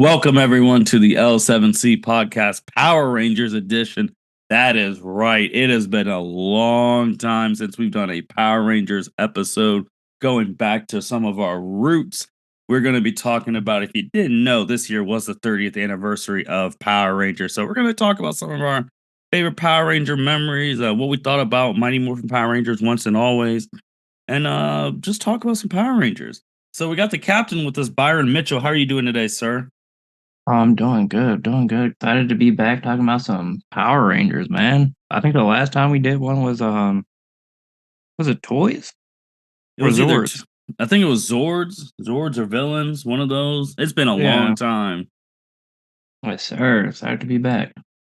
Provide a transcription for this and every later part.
Welcome everyone to the L7C podcast Power Rangers edition. That is right. It has been a long time since we've done a Power Rangers episode going back to some of our roots. We're going to be talking about, if you didn't know, this year was the 30th anniversary of Power Rangers. So we're going to talk about some of our favorite Power Ranger memories, what we thought about Mighty Morphin Power Rangers once and always, and just talk about some Power Rangers. So we got the captain with us, Byron Mitchell. How are you doing today, sir? I'm doing good, doing good. Excited to be back talking about some Power Rangers, man. I think the last time we did one was it toys It or was Zords? I think it was Zords or Villains, one of those. It's been a long Yeah. time. Yes, sir. Excited to be back.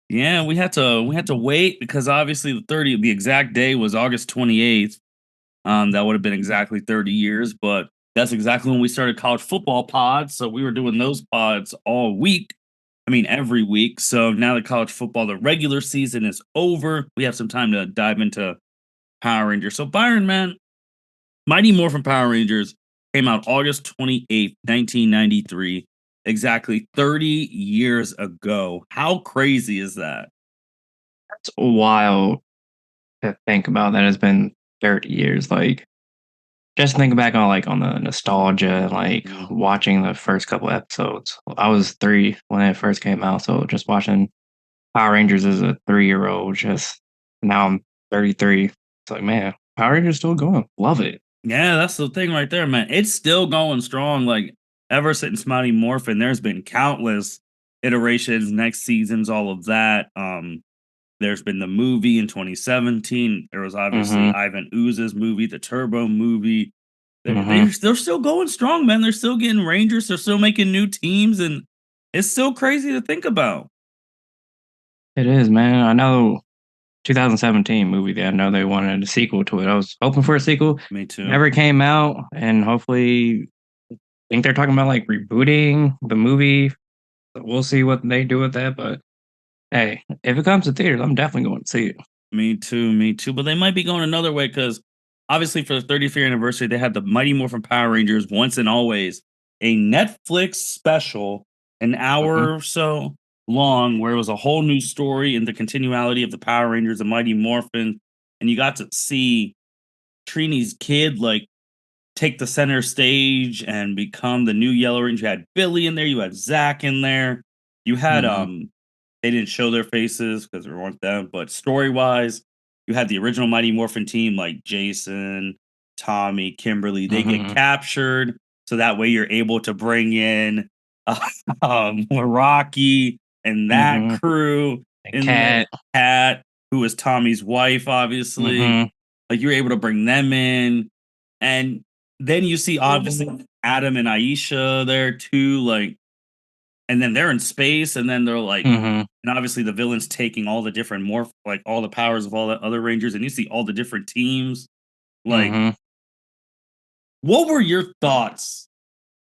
Yeah, we had to wait because obviously the exact day was August 28th. That would have been exactly 30 years, but that's exactly when we started college football pods. So we were doing those pods all week. I mean, every week. So now that college football, the regular season is over, we have some time to dive into Power Rangers. So Byron, man, Mighty Morphin Power Rangers came out August 28th, 1993, exactly 30 years ago. How crazy is that? It's a while to think about that it's been 30 years. Like just think back on on the nostalgia, like Mhm. watching the first couple episodes. I was 3 when it first came out, so just watching Power Rangers as a 3-year-old, just now I'm 33. It's like, man, Power Rangers still going. Love it. Yeah, that's the thing right there, man. It's still going strong. Like ever since Mighty Morphin, there's been countless iterations, next seasons, all of that. There's been the movie in 2017. There was obviously Mhm, Ivan Ooze's movie, the Turbo movie. They're, mhm. they're they're still going strong, man. They're still getting Rangers. They're still making new teams, and it's still crazy to think about. It is, man. I know 2017 movie, I know they wanted a sequel to it. I was hoping for a sequel, Me too. never came out, and hopefully think they're talking about, like, rebooting the movie. We'll see what they do with that, but, hey, if it comes to theaters, I'm definitely going to see it. Me too. Me too. But they might be going another way because obviously for the 30th year anniversary, they had the Mighty Morphin Power Rangers Once and Always, a Netflix special, an Mhm, hour or so long, where it was a whole new story in the continuality of the Power Rangers and Mighty Morphin. And you got to see Trini's kid take the center stage and become the new Yellow Ranger. You had Billy in there, you had Zach in there, you had mhm, they didn't show their faces because there weren't them, but story wise, you had the original Mighty Morphin team like Jason, Tommy, Kimberly. They get mhm, captured, so that way you're able to bring in uh, Rocky and that mhm. crew And in there. Cat. Cat, who was Tommy's wife, obviously. Mhm, Like you're able to bring them in, and then you see obviously Adam and Aisha there too, and then they're in space, and then they're like, mhm, and obviously the villains taking all the different like all the powers of all the other Rangers, and you see all the different teams. Like, mhm. what were your thoughts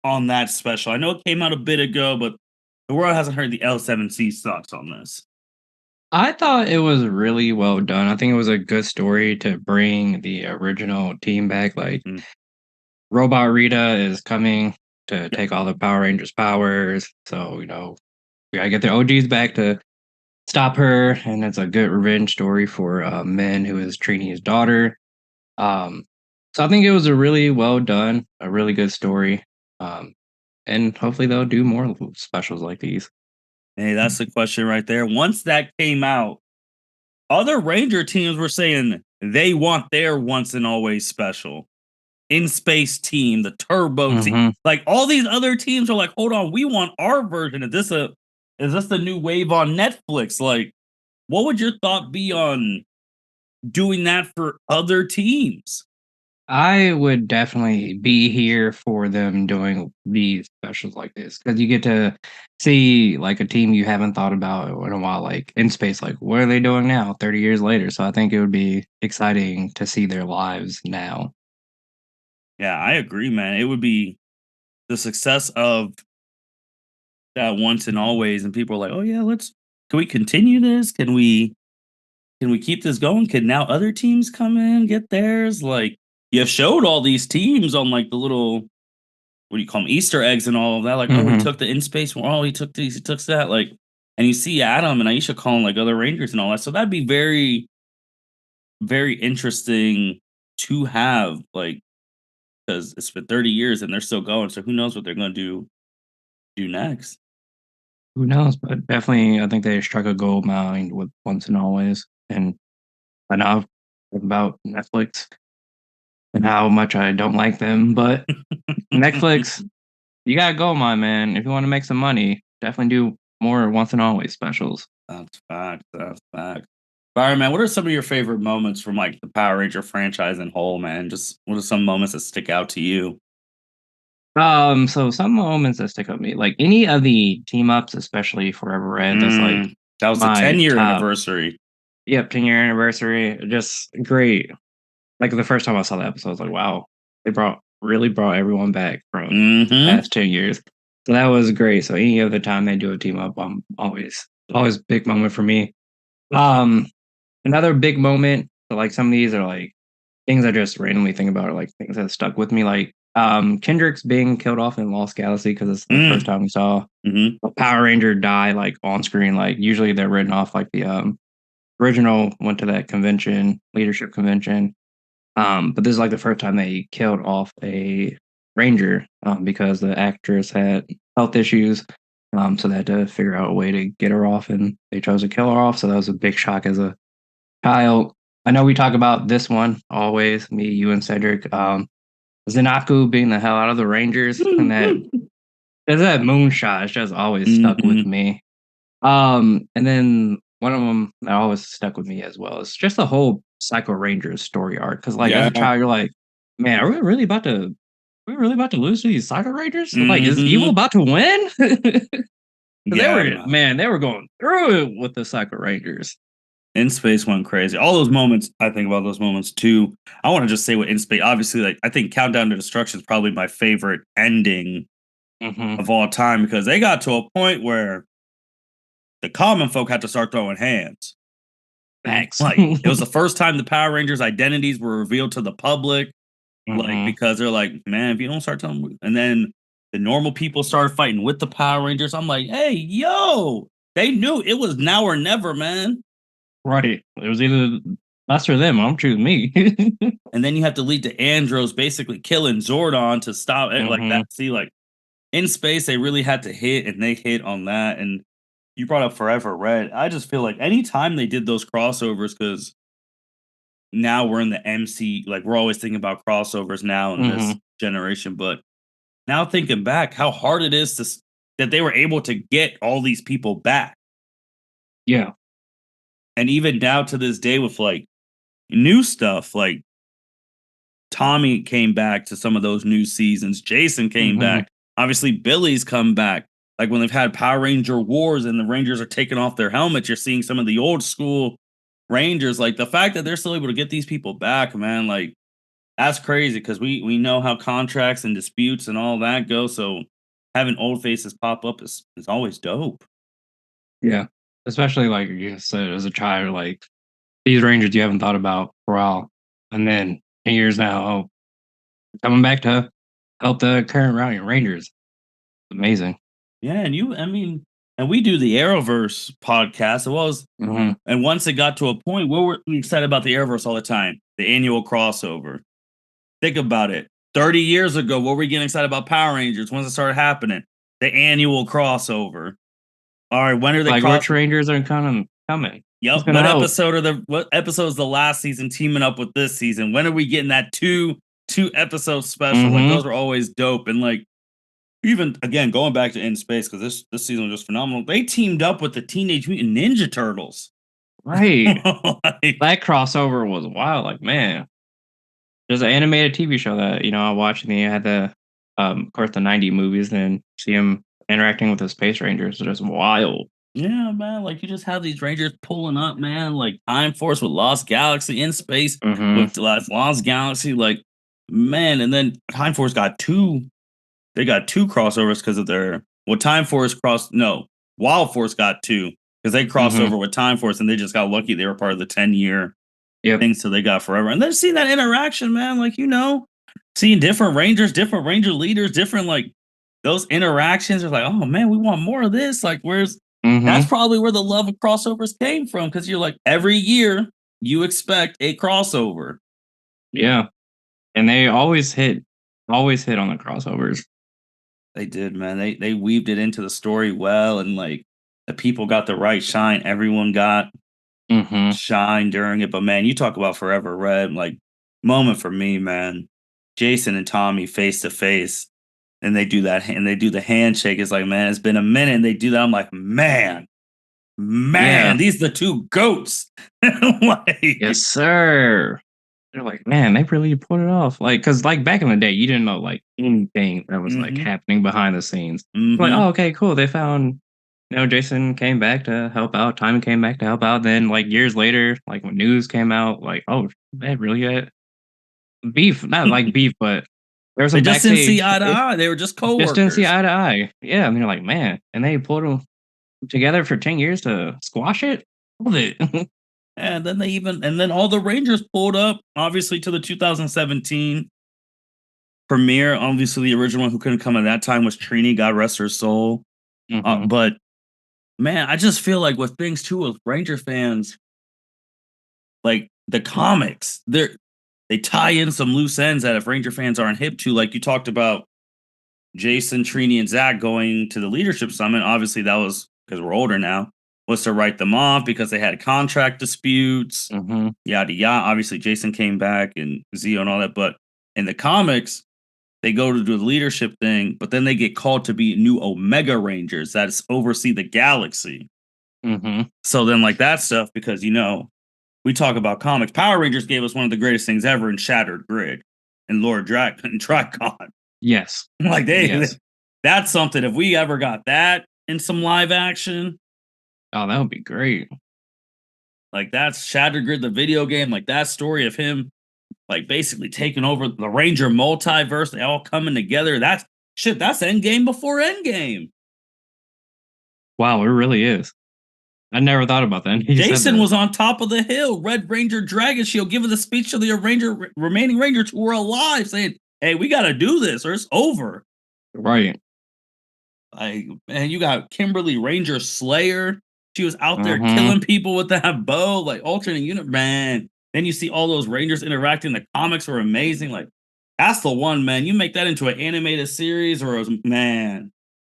on that special? I know it came out a bit ago, but the world hasn't heard the L7C thoughts on this. I thought it was really well done. I think it was a good story to bring the original team back, like Mhm. Robot Rita is coming to Yep. take all the Power Rangers' powers. So, we gotta get the OGs back to stop her. And it's a good revenge story for Min, who is Trini's daughter. Um, so I think it was a really well done, a really good story. Um, and hopefully they'll do more specials like these. Hey, that's the question right there. Once that came out, other Ranger teams were saying they want their once and always special. In space team, the turbo team, Hmm. like all these other teams are like, hold on, we want our version. Is this the new wave on Netflix? Like, what would your thought be on doing that for other teams? I would definitely be here for them doing these specials like this because you get to see like a team you haven't thought about in a while, like in space. Like, what are they doing now, 30 years later? So I think it would be exciting to see their lives now. Yeah, I agree, man. It would be the success of that once and always, and people are like, oh yeah, can we continue this? Can we keep this going? Can now other teams come in, get theirs? Like you showed all these teams on like the little what do you call them, Easter eggs and all of that. Like, oh, he Mhm. took the in space one. Oh, he took these, he took that. Like, and you see Adam and Aisha calling like other Rangers and all that. So that'd be very, very interesting to have, like, because it's been 30 years and they're still going. So who knows what they're going to do next? Who knows? But definitely, I think they struck a gold mine with Once and Always. And I know about Netflix and how much I don't like them, but Netflix, you got a gold mine, man. If you want to make some money, definitely do more Once and Always specials. That's fact. That's fact. Byron, man, what are some of your favorite moments from like the Power Ranger franchise in whole, man? Just what are some moments that stick out to you? So some moments that stick out to me, like any of the team ups, especially Forever Red, that's like That was the my 10-year top. anniversary. Yep, 10-year anniversary. Just great. Like the first time I saw the episode, I was like, wow, they really brought everyone back from the Mm-hmm. past 10 years. So that was great. So any other time they do a team up, I'm always big moment for me. Um, Another big moment. So like some of these are like things I just randomly think about, are like things that stuck with me. Like Kendrick's being killed off in Lost Galaxy because it's the first time we saw Mm-hmm. a Power Ranger die like on screen. Like usually they're written off. Like the original went to that convention, leadership convention. But this is like the first time they killed off a ranger because the actress had health issues. So they had to figure out a way to get her off, and they chose to kill her off. So that was a big shock as a child. I know we talk about this one always, me, you, and Cedric. Zanaku being the hell out of the Rangers, and that moonshot has just always stuck with Mm-hmm. me. And then one of them that always stuck with me as well is just the whole Psycho Rangers story arc. Because like as a Yeah. child, you're like, man, are we really about to lose to these Psycho Rangers? Like, is evil Mm-hmm. about to win? Because they Yeah, were, man. man, they were going through it with the Psycho Rangers. In Space went crazy. All those moments, I think about those moments too. I want to just say what In Space, obviously, like I think Countdown to Destruction is probably my favorite ending Mm-hmm. of all time because they got to a point where the common folk had to start throwing hands. Thanks. Like it was the first time the Power Rangers identities were revealed to the public. Like Mm-hmm. because they're like, man, if you don't start telling, and then the normal people started fighting with the Power Rangers. I'm like, hey, yo, they knew it was now or never, man. Right. It was either us or them. I'm choosing me. And then you have to lead to Andros basically killing Zordon to stop it like Mm-hmm. that. See, like in space, they really had to hit, and they hit on that. And you brought up Forever Red. I just feel like anytime they did those crossovers, because now we're in the MC, like we're always thinking about crossovers now in this Mm-hmm. generation. But now thinking back, how hard it is that they were able to get all these people back. Yeah. And even now to this day with like new stuff, like Tommy came back to some of those new seasons. Jason came Mm-hmm. back. Obviously, Billy's come back. Like when they've had Power Ranger Wars and the Rangers are taking off their helmets, you're seeing some of the old school Rangers. Like the fact that they're still able to get these people back, man, like that's crazy because we know how contracts and disputes and all that go. So having old faces pop up is always dope. Yeah. Especially like you said, as a child, like these Rangers you haven't thought about for a while. And then 10 years now, oh, coming back to help the current Rangers. Amazing. Yeah, and I mean, and we do the Arrowverse podcast as well as, Mhm. and once it got to a point where we're excited about the Arrowverse all the time, the annual crossover. Think about it. 30 years ago, what were we getting excited about Power Rangers? Once it started happening, the annual crossover. All right, when are they Like, which crossing? Rangers are kinda coming? Yep. Who's gonna help? What episode is the last season teaming up with this season? When are we getting that two episode special? Like Mhm. those were always dope. And like even again going back to In Space because this season was just phenomenal. They teamed up with the Teenage Mutant Ninja Turtles. Right. Like, That crossover was wild, like, man. There's an animated TV show that, I watched, and they had of course, the 90 movies, and see him interacting with the Space Rangers, just wild. yeah, man. Like you just have these Rangers pulling up, man. Like Time Force with Lost Galaxy in space Mhm. with Lost Galaxy. Like man, and then Time Force got two. They got two crossovers because of their Time Force crossed. No, Wild Force got two because they crossed Mhm. over with Time Force and they just got lucky. They were part of the 10-year Yep. thing, so they got forever. And then see that interaction, man. Like seeing different rangers, different ranger leaders, different like those interactions are like, oh man, we want more of this. Like, where's that's Mhm. probably where the love of crossovers came from because you're like every year you expect a crossover. Yeah, and they always hit on the crossovers. They did, man. They weaved it into the story well, and like the people got the right shine. Everyone got Mhm. shine during it. But man, you talk about Forever Red, like moment for me, man. Jason and Tommy face to face, and they do that, and they do the handshake. It's like, man, it's been a minute, and they do that. I'm like, Yeah. man, these are the two goats. Yes, like, sir. They're like, "Man, they really pulled it off." Like, cause like, back in the day, you didn't know, like, anything that was, like, mm-hmm, happening behind the scenes. Like, mm-hmm. "Oh, okay, cool. They found" Jason came back to help out, Tommy came back to help out, then, like, years later, like, when news came out, like, "Oh, they really had beef." Not like beef, but there was They some just didn't see backstage eye to eye. They were just just didn't see coworkers. eye to eye. Yeah, and you're like, "Man," and they pulled them together for 10 years to squash it? Love it. And then and then all the Rangers pulled up, obviously, to the 2017 premiere. Obviously, the original one who couldn't come at that time was Trini, God rest her soul. Mhm, But man, I just feel like with things too with Ranger fans, like the comics, they tie in some loose ends that if Ranger fans aren't hip to, like you talked about Jason, Trini, and Zach going to the leadership summit. Obviously, that was because we're older now, was to write them off because they had contract disputes, mhm, yada yada. Obviously, Jason came back and Zio and all that. But in the comics, they go to do the leadership thing, but then they get called to be new Omega Rangers that oversee the galaxy. mhm. So then, like that stuff, because we talk about comics. Power Rangers gave us one of the greatest things ever in Shattered Grid and Lord and Tricon. Yes. Like Yes. that's something. If we ever got that in some live action, Oh, that would be great. like that's Shattered Grid, the video game, like that story of him, like basically taking over the Ranger multiverse, they all coming together. That's shit. That's Endgame before Endgame. Wow, it really is. I never thought about that until you said Jason that. was on top of the hill, Red Ranger Dragon Shield, giving the speech to the remaining Rangers who were alive, saying, "Hey, we got to do this, or it's over." Right. Like, man, you got Kimberly Ranger Slayer. She was out there Mhm. killing people with that bow, like alternate unit, man. Then you see all those Rangers interacting. The comics were amazing. Like, that's the one, man. You make that into an animated series, or man,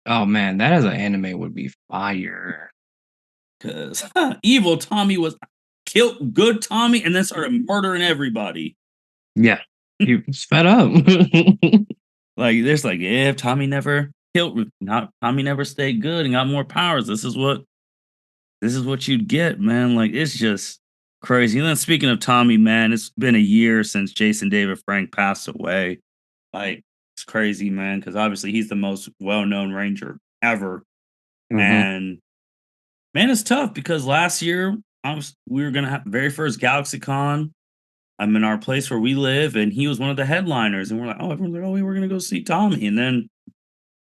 Oh, man, that as an anime would be fire. because evil Tommy was killed good Tommy and then started murdering everybody. Yeah. He was fed up. Like, there's like, yeah, if Tommy never killed, not Tommy never stayed good and got more powers. This is what you'd get, man. Like, it's just crazy. And then speaking of Tommy, man, it's been a year since Jason David Frank passed away. Like, it's crazy, man, because obviously he's the most well-known Ranger ever. Mhm. And man, it's tough because last year we were gonna have the very first GalaxyCon. I'm in our place where we live, and he was one of the headliners. And we're like, oh, everyone's like, oh, we were gonna go see Tommy. And then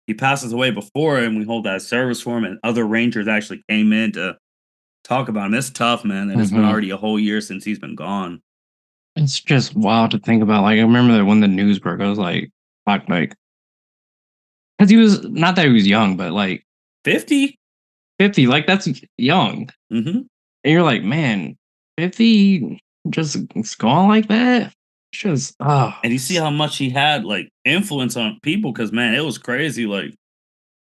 he passes away before, and we hold that service for him, and other Rangers actually came in to talk about him. It's tough, man, that it's been Mhm. already a whole year since he's been gone. It's just wild to think about, like, I remember that when the news broke, I was like, fuck, like, because he was not that he was young, but, like, 50? 50, like, that's young. Hmm. And you're like, "Man, 50 just it's gone like that?" It's just, oh, And you see how much he had like influence on people because man, it was crazy. Like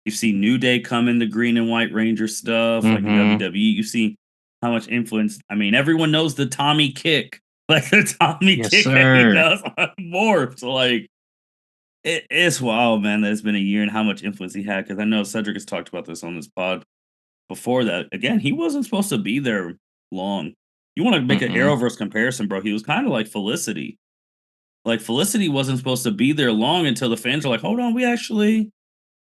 you see New Day come in the green and white Ranger stuff, like in mhm. WWE. You see how much influence. I mean, everyone knows the Tommy kick, like the Tommy Yes, kick that he sir. does on Morph. So like it's wild, man, that it's been a year and how much influence he had. Because I know Cedric has talked about this on this pod before that. Again, he wasn't supposed to be there long. You want to make an Mm-mm. Arrowverse comparison, bro? He was kind of like Felicity. Like Felicity wasn't supposed to be there long until the fans were like, "Hold on, we actually."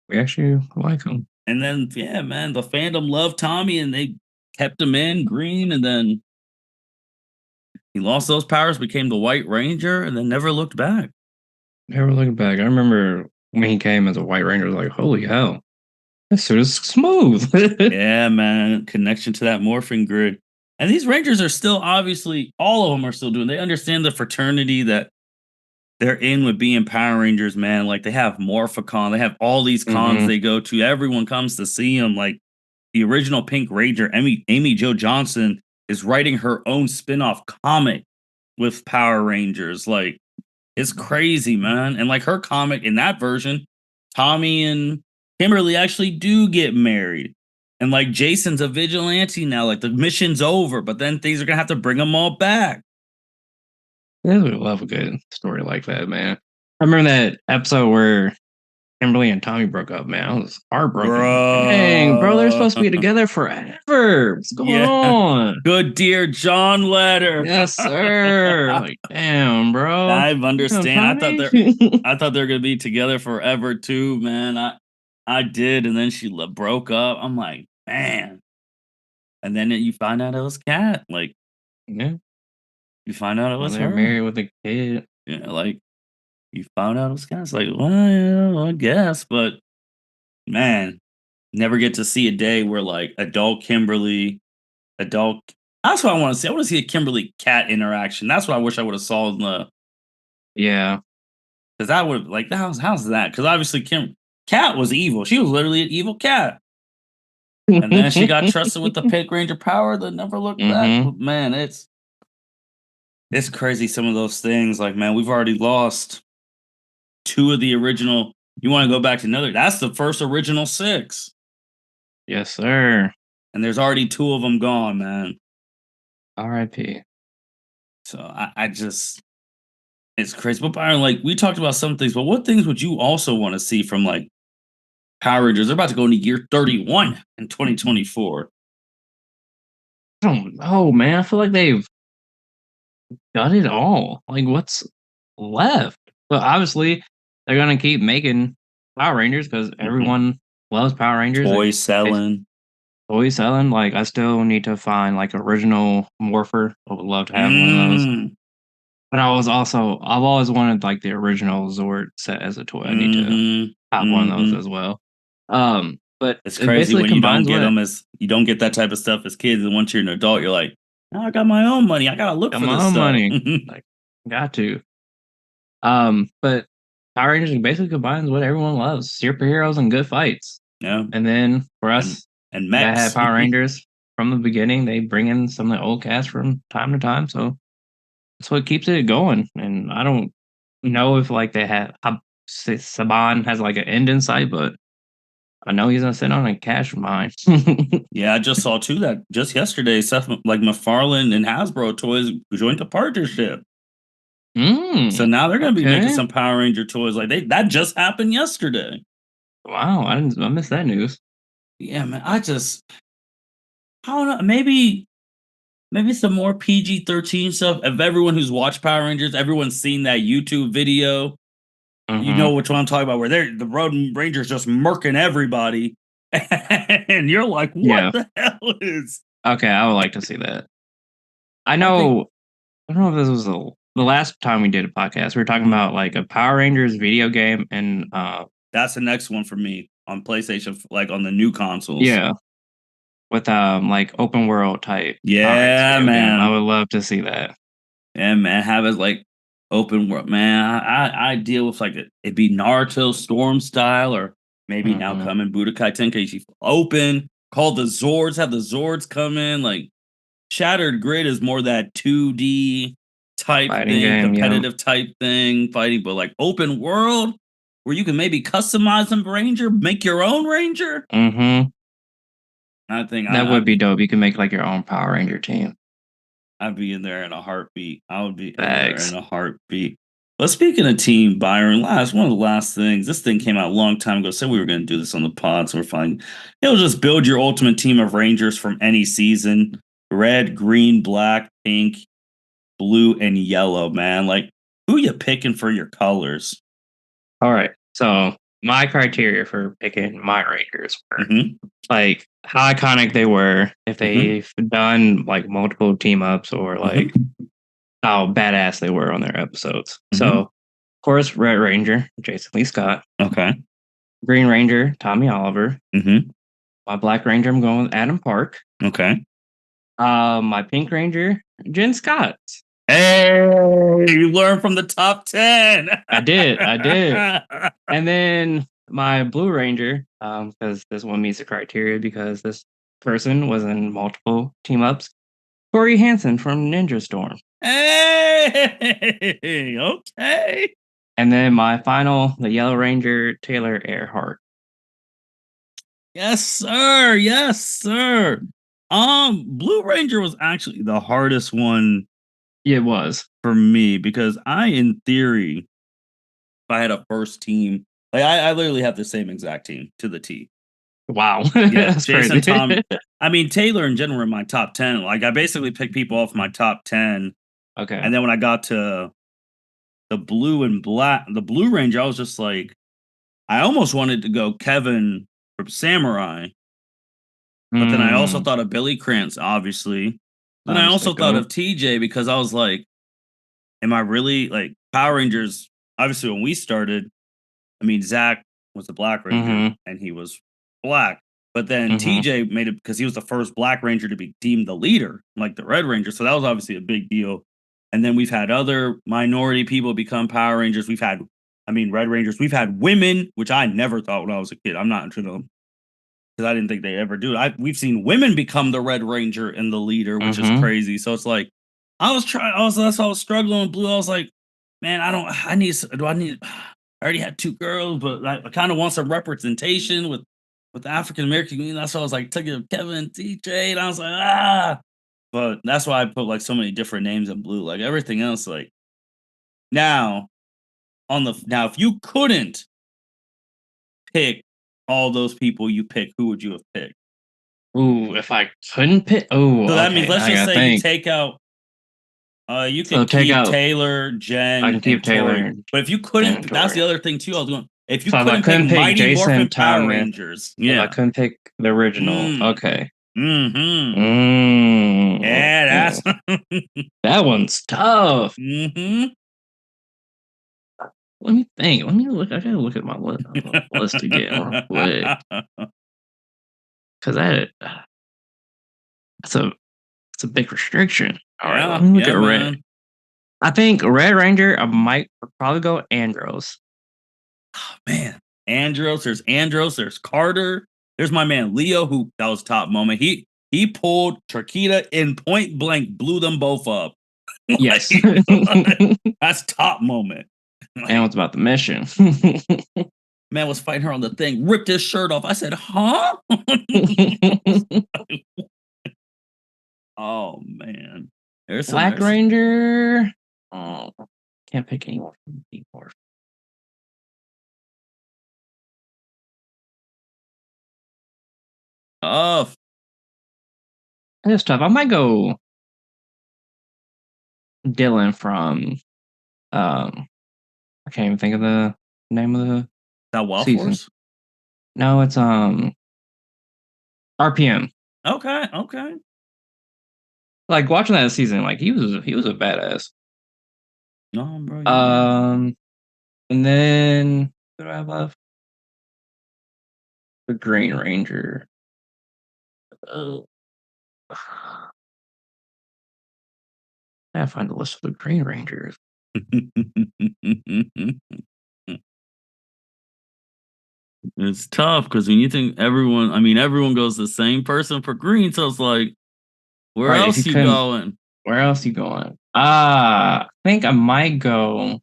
We actually like him. And then, yeah, man, the fandom loved Tommy, and they kept him in green. And then he lost those powers, became the White Ranger, and then never looked back. Never looking back. I remember when he came as a White Ranger, I was like, "Holy hell, this suit is smooth." Yeah, man, connection to that morphing grid. And these Rangers are still obviously all of them are still doing. They understand the fraternity that they're in with being Power Rangers, man. Like they have Morphicon, they have all these cons Mm-hmm. they go to. Everyone comes to see them. Like the original Pink Ranger, Amy Jo Johnson, is writing her own spin-off comic with Power Rangers. Like it's crazy, man. And like her comic in that version, Tommy and Kimberly actually do get married. And like Jason's a vigilante now. Like the mission's over, but then things are gonna have to bring them all back. I would love a good story like that, man. I remember that episode where Kimberly and Tommy broke up, man. I was heartbroken. Like, dang, bro, they're Bro. supposed to be together forever. What's going Yeah. on? Good dear John Letter. Yes, sir. Like, damn, bro. I Damn, understand. Tommy. I thought they were gonna be together forever too, man. I did, and then she broke up. I'm like, man. And then you find out it was Cat. Like Yeah. you find out it Well, was they're her. married with a kid. Yeah, like you found out it was Cat. It's like, well, yeah, I guess, but man, never get to see a day where like adult Kimberly, adult. That's what I want to see. I want to see a Kimberly Cat interaction. That's what I wish I would have saw in the. Yeah. Because that would like how's that? Because obviously Kim Cat was evil. She was literally an evil cat. And then she got trusted with the Pink Ranger power that never looked back. Mm-hmm. But man, it's crazy some of those things. Like, man, we've already lost two of the original. You want to go back to another? That's the first original six. Yes, sir. And there's already two of them gone, man. R.I.P. So I just it's crazy. But Byron, like we talked about some things, but what things would you also want to see from like Power Rangers? They're about to go into year 31 in 2024. I don't know, man. I feel like they've done it all. Like, what's left? But obviously, they're gonna keep making Power Rangers because Mhm. everyone loves Power Rangers. Toy They selling. always selling. Like, I still need to find like original Morpher. I would love to have one of those. Mm. But I've always wanted like the original Zord set as a toy. I need to Mhm. have one of those Mhm. as well. But It's it crazy basically when you don't combines get what them as you don't get that type of stuff as kids, and once you're an adult, you're like, "Oh, I got my own money. I gotta look got for my this own stuff." money. Like, got to. But Power Rangers basically combines what everyone loves: superheroes and good fights. Yeah, And then for and us and that had mechs. Power Rangers from the beginning, they bring in some of the old cast from time to time. So that's what keeps it going. And I don't know if like they have Saban has like an end in sight, but I know he's gonna sit on a cash mine. Yeah, I just saw too that just yesterday, Seth like McFarlane and Hasbro toys joined a partnership. So now they're gonna be making Okay. some Power Ranger toys. Like that just happened yesterday. Wow, I missed that news. Yeah, man. I don't know. Maybe some more PG-13 stuff. If everyone who's watched Power Rangers, everyone's seen that YouTube video. You Mm-hmm. know which one I'm talking about, where the Road Rangers just murking everybody, and you're like, "What Yeah. the hell is?" Okay, I would like to see that. I I think know I don't know if this was the last time we did a podcast. We were talking mhm, about like a Power Rangers video game and that's the next one for me on PlayStation, like on the new consoles. yeah, with like open world type Power Rangers Yeah, video game. I man. would love to see that. Yeah, man. Have it like open world, man. I deal with like it'd be Naruto Storm style, or maybe now Hmm. coming Budokai Tenkaichi open. Call the Zords. Have the Zords come in. Like Shattered Grid is more that 2D type Fighting thing, game, yeah. competitive type thing, fighting, but like open world where you can maybe customize them Ranger, make your own Ranger. Mm-hmm. I think That would be dope. You can make like your own Power Ranger team. I'd be in there in a heartbeat. I would be in there in Thanks. a heartbeat. But speaking of Team Byron, one of the last things, this thing came out a long time ago. Said we were going to do this on the pod, so we're fine. It'll just build your ultimate team of Rangers from any season: red, green, black, pink, blue, and yellow. Man, like who you picking for your colors? All right. So my criteria for picking my Rangers were Mm-hmm. like how iconic they were, if Mm-hmm. they've done like multiple team ups, or like Mm-hmm. how badass they were on their episodes. So, Mm-hmm. of course, Red Ranger, Jason Lee Scott. Okay. Green Ranger, Tommy Oliver. Mm-hmm. My Black Ranger, I'm going with Adam Park. Okay. My Pink Ranger, Jen Scott. Hey, you learned from the top 10. I did. And then my Blue Ranger, because this one meets the criteria because this person was in multiple team ups. Corey Hansen from Ninja Storm. Hey, okay. And then my final, the Yellow Ranger, Taylor Earhart. Yes, sir. Yes, sir. Blue Ranger was actually the hardest one It was. for me because in theory, if I had a first team, like I literally have the same exact team to the T. Wow. Yeah, That's Jason, crazy. Tom. I mean, Taylor and Jen were in my top 10. Like, I basically picked people off my top 10. Okay. And then when I got to the Blue Ranger, I was just like, I almost wanted to go Kevin from Samurai. But then I also thought of Billy Krantz, obviously. Then I Obviously, also thought go. of TJ because I was like, am I really like Power Rangers? Obviously, when we started, I mean, Zach was the Black Ranger Mm-hmm. and he was black. But then Mm-hmm. TJ made it because he was the first Black Ranger to be deemed the leader, like the Red Ranger. So that was obviously a big deal. And then we've had other minority people become Power Rangers. Red Rangers. We've had women, which I never thought when I was a kid. I'm not into them because I didn't think they ever do. We've seen women become the Red Ranger and the leader, which is Mm-hmm. crazy. So it's like that's why I was struggling with Blue. I was like, man, I already had two girls, but I kind of want some representation with the African American community. That's why I was like taking Kevin, TJ, and I was like, ah. But that's why I put like so many different names in Blue. Like everything else, like now if you couldn't pick all those people you pick, who would you have picked? Ooh, if I couldn't pick. Oh, So that means okay. let's I just gotta say you think. take out you So could take keep out. Taylor, I Jen, can keep and Taylor Tori. But if you and couldn't, that's Tori. the other thing too. I was going. If you So if I couldn't pick couldn't pick Mighty Jason Morphin Power Thomas, Rangers, if I yeah. couldn't pick the original, Mm. okay. Mm-hmm. Mm, Yeah, mm. that's That one's tough. mm-hmm. Let me think. Let me look. I gotta look at my list again real quick because that's a big restriction. All right, let Yeah, me look yeah, at Red. man. I think Red Ranger. I might probably go Andros. Oh, man. Andros, there's Carter. There's my man Leo, who that was top moment. He pulled Turkita in point blank, blew them both up. Yes, That's top moment. and Like, what's about the mission? man was fighting her on the thing, ripped his shirt off. I said, huh? Oh man. Black There's Ranger. Oh, can't pick anyone from before. tough. That's tough. I might go Dylan from I can't even think of the name of the That Wild season. Force? No, it's RPM. Okay, okay. Like watching that season, like he was a badass. No, bro, you're right. And then what do I have left? The Green Ranger. Oh, I gotta find the list of the Green Rangers. It's tough because when you think everyone goes the same person for green, so it's like, where Right, if you else you couldn't, going? where else you going? I think I might go.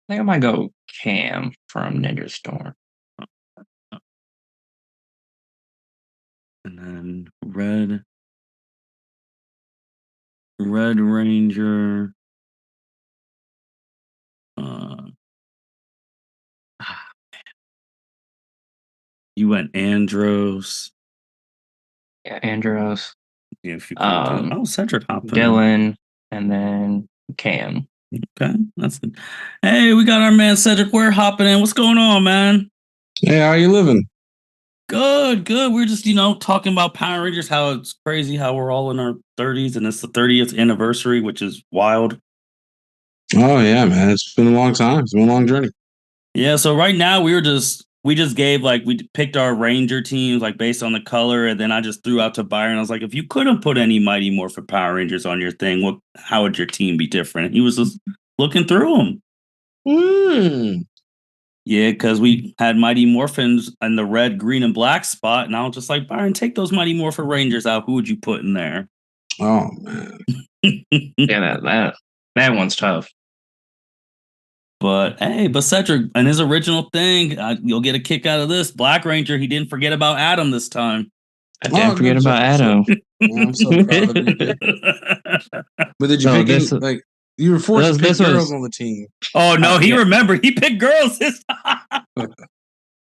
I think I might go Cam from Ninja Storm. And then Red Ranger. Uh, you went Andros. Yeah, Andros, Yeah, if you couldn't do it. Oh, Cedric hopping in. Dylan, and then Cam. Okay, that's it. Hey, we got our man Cedric. We're hopping in. What's going on, man? Hey, how you living? Good, good. We're just, talking about Power Rangers, how it's crazy how we're all in our 30s and it's the 30th anniversary, which is wild. Oh yeah, man. It's been a long time. It's been a long journey. Yeah, so right now we were just we just gave like we picked our Ranger teams like based on the color, and then I just threw out to Byron. I was like, if you couldn't put any Mighty Morphin Power Rangers on your thing, what? How would your team be different? He was just looking through them. Mm. Yeah, because we had Mighty Morphins in the red, green, and black spot, and I was just like, Byron, take those Mighty Morphin Rangers out. Who would you put in there? Oh man. Yeah, that one's tough. But hey, but Cedric and his original thing, you'll get a kick out of this. Black Ranger, he didn't forget about Adam this time. I didn't forget good about job. Adam. Man, I'm so proud of you. But did you So pick this- any, like you were forced to pick this was- girls on the team? Oh no, he yeah. remembered. He picked girls this time.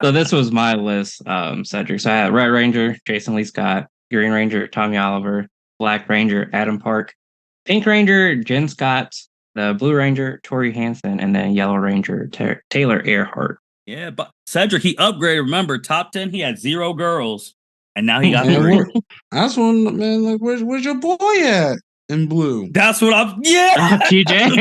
So this was my list, Cedric. So I had Red Ranger, Jason Lee Scott, Green Ranger, Tommy Oliver, Black Ranger, Adam Park, Pink Ranger, Jen Scott, the Blue Ranger, Tori Hansen, and then Yellow Ranger, Taylor Earhart. Yeah, but Cedric, he upgraded. Remember, top 10, he had 0 girls. And now he got Man, 3. that's one man. Like, where's your boy at in blue? That's what I'm. Yeah, TJ.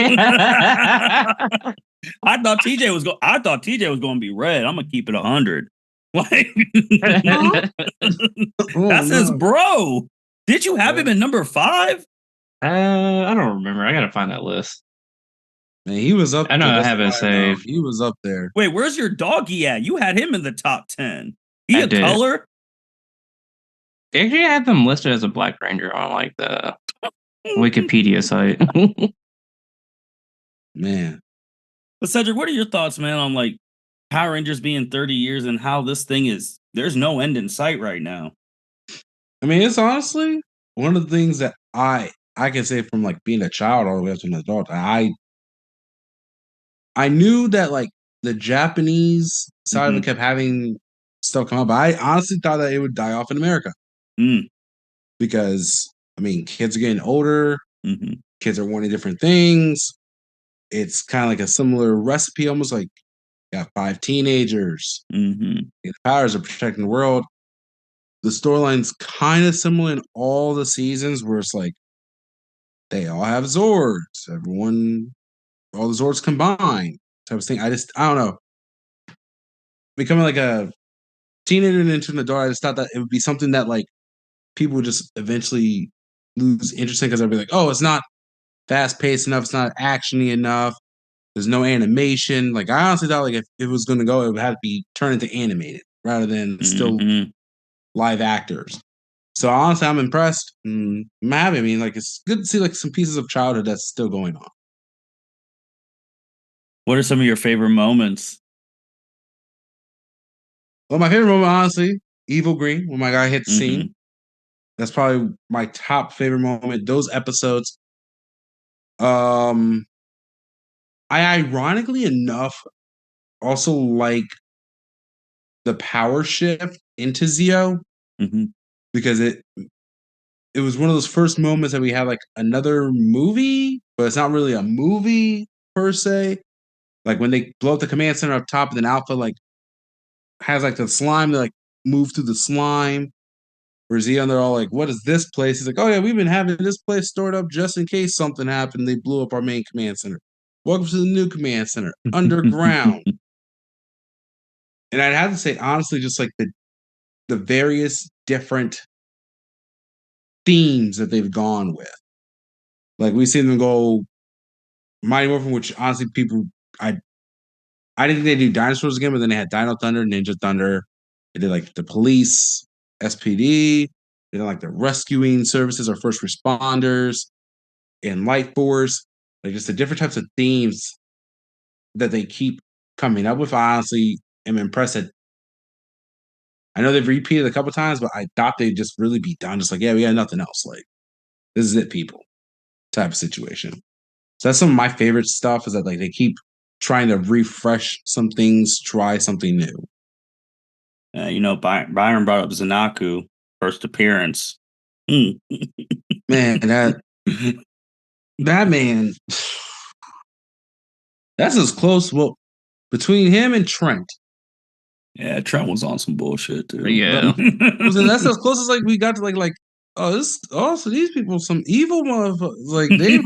I thought TJ was going. I thought TJ was going to be red. I'm gonna keep it 100. Like that's his bro. Did you have him in number 5? I don't remember. I gotta find that list. Man, he was up. I know there. I That's have it why I know. saved. He was up there. Wait, where's your doggy at? You had him in the top 10. He I a did. color? They actually had them listed as a Black Ranger on like the Wikipedia site. Man, But Cedric, what are your thoughts, man, on like Power Rangers being 30 years and how this thing is? There's no end in sight right now. I mean, it's honestly one of the things that I can say from like being a child all the way up to an adult. I knew that like the Japanese side of it kept having stuff come up. But I honestly thought that it would die off in America because I mean, kids are getting older. Kids are wanting different things. It's kind of like a similar recipe, almost like you got 5 teenagers. The powers of protecting the world. The storyline's kind of similar in all the seasons where it's like they all have Zords. All the Zords combined type of thing. I don't know. Becoming like a teenager and into an adult, I just thought that it would be something that like people would just eventually lose interest in because they'd be like, oh, it's not fast paced enough, it's not actiony enough. There's no animation. Like I honestly thought like if it was gonna go, it would have to be turned into animated rather than still live actors. So honestly, I'm impressed. I'm happy. I mean, like it's good to see like some pieces of childhood that's still going on. What are some of your favorite moments? Well, my favorite moment, honestly, Evil Green, when my guy hit the scene. That's probably my top favorite moment. Those episodes. I ironically enough also like the power shift into Zeo because it was one of those first moments that we had like another movie, but it's not really a movie per se. Like when they blow up the command center up top, and then Alpha like has like the slime, they like move through the slime. Where Zeo, they're all like, "What is this place?" He's like, "Oh yeah, we've been having this place stored up just in case something happened. They blew up our main command center. Welcome to the new command center, underground." And I'd have to say, honestly, just like the various different themes that they've gone with. Like we've seen them go Mighty Morphin, which honestly I didn't think they do dinosaurs again, but then they had Dino Thunder, Ninja Thunder. They did like the police, SPD. They did like the rescuing services or first responders and Light Force. Like just the different types of themes that they keep coming up with. I honestly am impressed that I know they've repeated a couple times, but I thought they'd just really be done. Just like, yeah, we got nothing else. Like, this is it, people. Type of situation. So that's some of my favorite stuff is that like they keep trying to refresh some things, try something new. Byron brought up Zanaku, first appearance. Man, that man, that's as close. Well, between him and Trent. Yeah, Trent was on some bullshit too. Yeah. That's as close as like we got to like so these people some evil motherfuckers. Like they're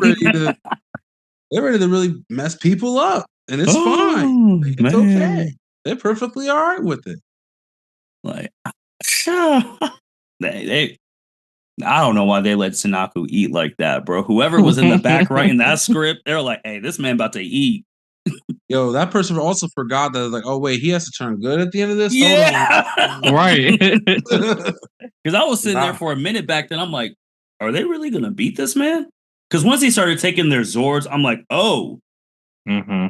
ready to really mess people up. And it's fine. Like, it's okay. they're perfectly all right with it. Like, they I don't know why they let Sanaku eat like that, bro. Whoever was in the back writing that script, they're like, "Hey, this man about to eat." Yo, that person also forgot that, like, oh wait, he has to turn good at the end of this. Yeah, Hold on. Right. Because I was sitting there for a minute back then. I'm like, are they really gonna beat this man? Because once he started taking their Zords, I'm like, oh. Mm-hmm.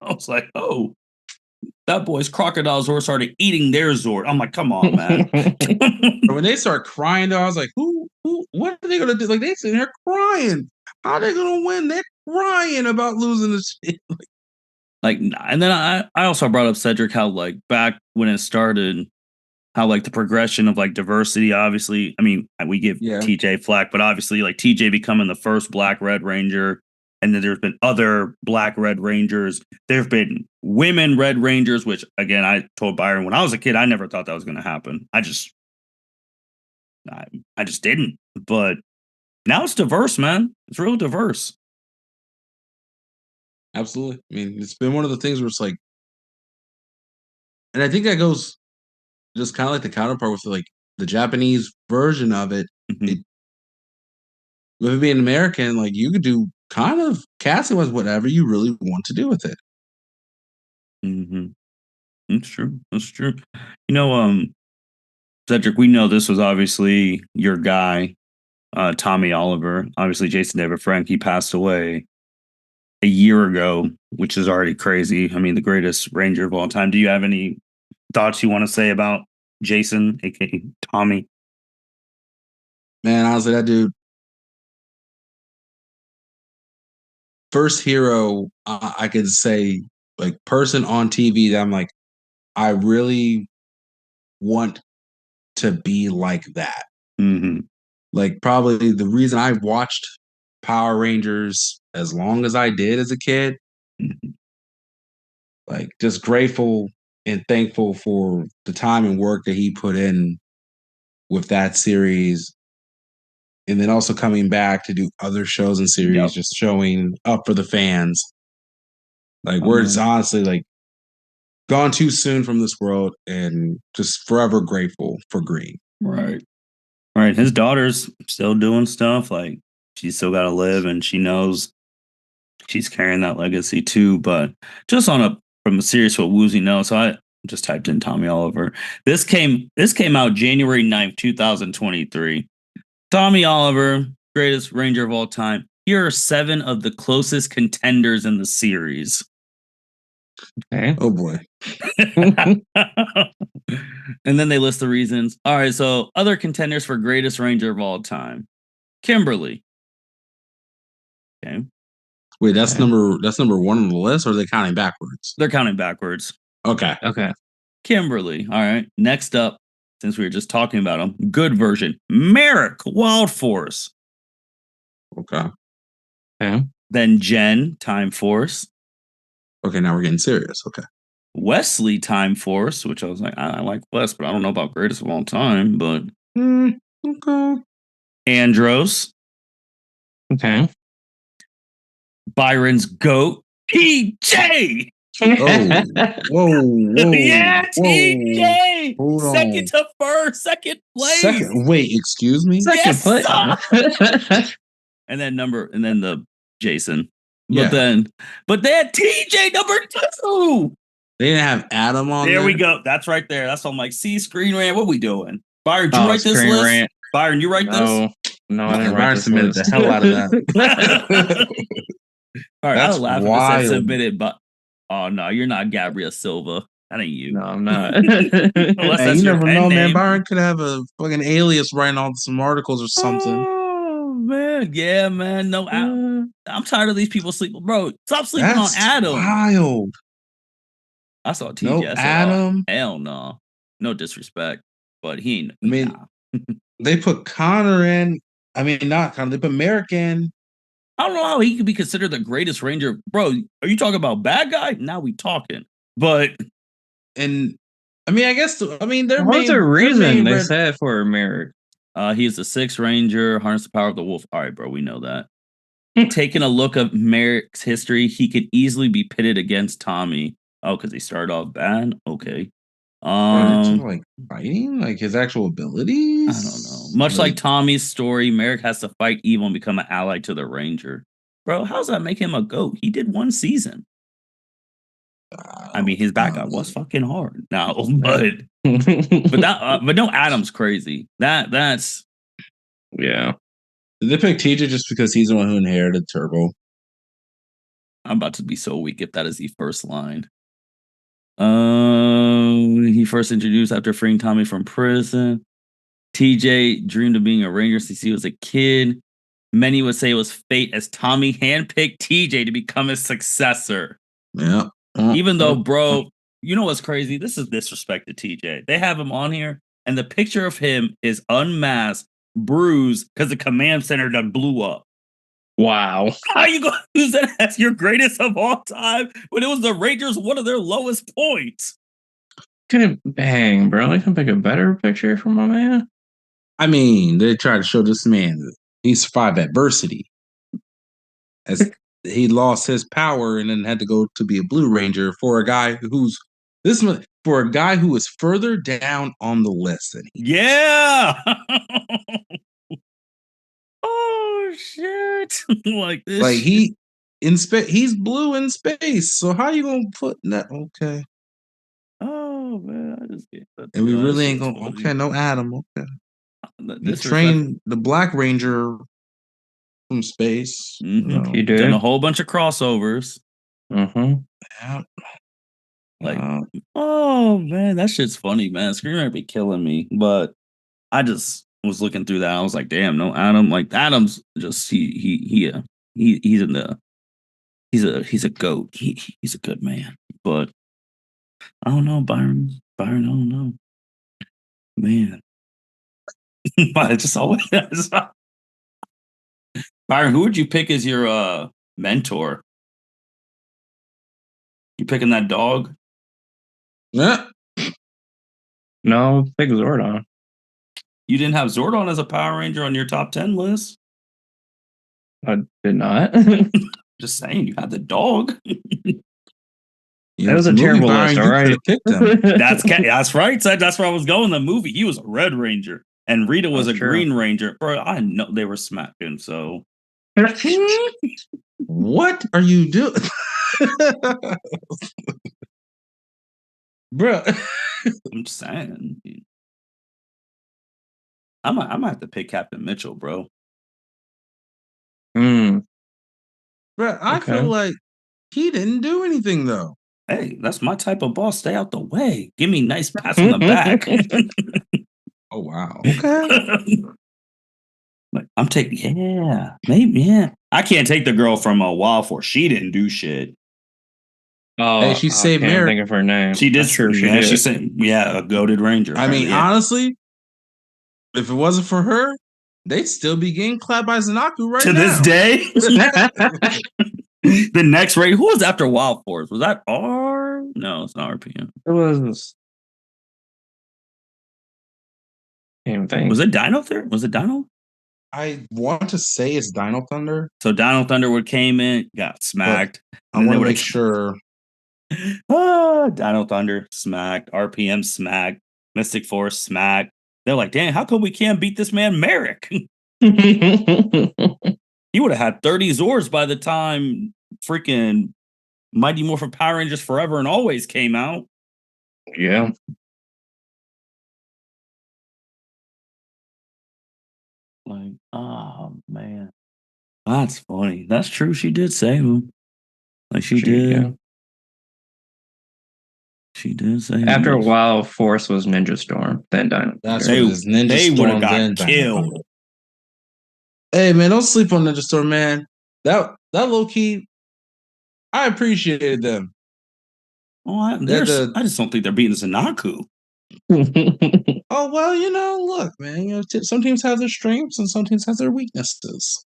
I was like, oh, that boy's crocodile Zord started eating their Zord. I'm like, come on, man. When they start crying, though, I was like, who, what are they gonna do? Like, they sitting here crying. How are they gonna win? They're crying about losing the shit. Like, and then I also brought up Cedric, how like back when it started, how like the progression of like diversity, obviously, I mean, we give TJ flack, but obviously like TJ becoming the first Black Red Ranger, and then there's been other Black Red Rangers. There have been women Red Rangers, which again, I told Byron when I was a kid, I never thought that was going to happen. I just didn't. But now it's diverse, man. It's real diverse. Absolutely. I mean, it's been one of the things where it's like, and I think that goes just kind of like the counterpart with like the Japanese version of it. With it being American, like you could do kind of casting was whatever you really want to do with it. That's true. That's true. You know, Cedric, we know this was obviously your guy, Tommy Oliver. Obviously, Jason David Frank, he passed away a year ago, which is already crazy. I mean, the greatest Ranger of all time. Do you have any thoughts you want to say about Jason, aka Tommy? Man, honestly, that dude, first hero, I could say, like, person on TV that I'm like, I really want to be like that. Like, probably the reason I watched Power Rangers as long as I did as a kid, like, just grateful and thankful for the time and work that he put in with that series. And then also coming back to do other shows and series, just showing up for the fans. Like, we're just honestly like gone too soon from this world and just forever grateful for Green. Right. Right. His daughter's still doing stuff. Like, she's still got to live, and she knows she's carrying that legacy too. But just from a serious what Woozy knows, so I just typed in Tommy Oliver. This came out January 9th, 2023. Tommy Oliver, greatest Ranger of all time. Here are 7 of the closest contenders in the series. Okay. Oh boy. And then they list the reasons. All right, so other contenders for greatest Ranger of all time. Kimberly. Okay. Wait, that's number 1 on the list, or are they counting backwards? They're counting backwards. Okay. Kimberly. All right. Next up, since we were just talking about him, good version. Merrick, Wild Force. Okay. Then Jen, Time Force. Okay, now we're getting serious. Okay. Wesley, Time Force, which I was like, I like Wes, but I don't know about greatest of all time. But okay. Andros. Okay. Byron's GOAT, TJ. Oh, whoa. Yeah, TJ. Second to first, second place. Wait, excuse me? Second place. And then the Jason. But then TJ number 2. They didn't have Adam on there. We go. That's right there. That's on like Screen Rant. What we doing? Byron, did you write this Screen list? Rant. Byron, you write this? No, I didn't write Byron this submitted list. the hell out of that. All right, that's I'll laugh wild. if it's submitted, but oh no, you're not Gabriel Silva. That ain't you. No, I'm not. Unless that's you your never pen know, name. man. Byron could have a fucking alias writing on some articles or something. Oh man, yeah, man. No, I'm tired of these people sleeping, bro. Stop sleeping on Adam. Wild. I saw TJ. No, I said, Adam. Oh, hell no. No disrespect, but he ain't. I mean, they put Connor in. I mean, not Connor. They put Merrick in. I don't know how he could be considered the greatest Ranger, bro. Are you talking about bad guy? Now we talking, but and I mean, I guess their what's the reason they said for Merrick? He's the 6th Ranger, harness the power of the wolf. All right, bro, we know that. Taking a look at Merrick's history, he could easily be pitted against Tommy. Oh, because he started off bad. Okay. Like fighting, like his actual abilities. I don't know. Much like Tommy's story, Merrick has to fight evil and become an ally to the Ranger. Bro, how's that make him a goat? He did one season. I mean, his background was fucking hard now, but but no, Adam's crazy. That's yeah. Did they pick TJ just because he's the one who inherited Turbo? I'm about to be so weak if that is the first line. He first introduced after freeing Tommy from prison. TJ dreamed of being a Ranger since he was a kid. Many would say it was fate as Tommy handpicked TJ to become his successor. Yeah. Even though, bro, you know what's crazy? This is disrespect to TJ. They have him on here, and the picture of him is unmasked, bruised, because the command center done blew up. Wow. How you gonna use that as your greatest of all time when it was the Rangers one of their lowest points? Couldn't bang, bro. I can pick a better picture for my man. I mean, they try to show this man he survived adversity. As he lost his power and then had to go to be a Blue Ranger for a guy who is further down on the list than he. Yeah. Oh shit! Like this. Like he in space, he's blue in space. So how you gonna put that? Okay. Oh man, I just get that. And we really ain't gonna. Okay, no Adam. Okay. This trained the Black Ranger from space. Mm-hmm. He did done a whole bunch of crossovers. Mm-hmm. Yeah. Like, oh man, that shit's funny, man. Screamer be killing me, but I just was looking through that. I was like, damn, no Adam. Like Adam's just he's in the he's a goat. He's a good man, but I don't know, Byron. I don't know, man. I just always Byron. Who would you pick as your mentor? You picking that dog? Yeah. No, pick Zordon. You didn't have Zordon as a Power Ranger on your top 10 list? I did not. Just saying, you had the dog. That was a terrible list, all right? That's right. That's where I was going. The movie, he was a Red Ranger, and Rita was a Green Ranger. Bro, I know they were smacking, so. What are you doing? Bro. I'm just saying. I might have to pick Captain Mitchell, bro. Bro, I feel like he didn't do anything though. Hey, that's my type of boss. Stay out the way. Give me nice pats on the back. Oh wow. Okay. Like I'm taking, maybe, yeah. I can't take the girl from a while for she didn't do shit. Oh, hey, she saved Merrick. Think of her name. She did. She did. She said, a goated Ranger. I mean, honestly, if it wasn't for her, they'd still be getting clapped by Zanaku right now. To this day. The next raid, who was after Wild Force? Was that R? No, it's not RPM. It was. Was it Dino Thunder? Was it Dino? I want to say it's Dino Thunder. So Dino Thunder would came in, got smacked. I want to make sure. Dino Thunder smacked, RPM smacked, Mystic Force smacked. They're like, damn, how come we can't beat this man Merrick? He would have had 30 Zords by the time freaking Mighty Morphin Power Rangers Forever and Always came out. Yeah. Like, oh man. That's funny. That's true. She did save him. Like she did. Yeah. She did save him. After a while, Force was Ninja Storm, then Dino. That's what it is. Ninja Storm would have got killed. Hey man, don't sleep on Ninja Storm, man. That low key, I appreciated them. Oh, I just don't think they're beating Zanaku. Oh well, look, man. Some teams have their strengths and some teams have their weaknesses.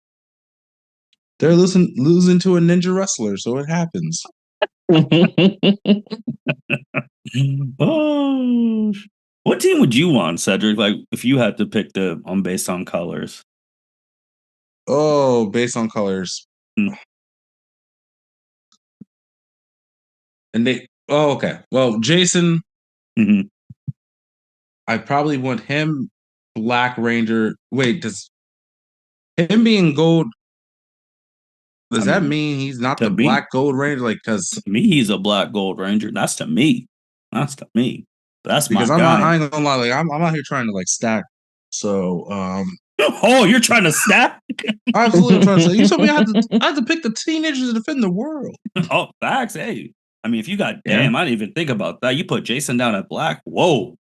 They're losing to a ninja wrestler, so it happens. Oh, what team would you want, Cedric? Like, if you had to pick based on colors. Oh, based on colors. And Oh, okay. Well, Jason, Mm-hmm. I probably want him Black Ranger. Wait, does him being gold, does that mean he's not the Black Gold Ranger? Like, to me, he's a Black Gold Ranger. That's to me. That's to me. That's because my I'm not. guy. I ain't gonna lie. Like, I'm out here trying to like stack. So, oh, you're trying to stack? Absolutely, I'm trying to say. You told me I had to pick the teenagers to defend the world. Oh, facts. Hey, I mean, if you got damn, I didn't even think about that. You put Jason down at Black. Whoa.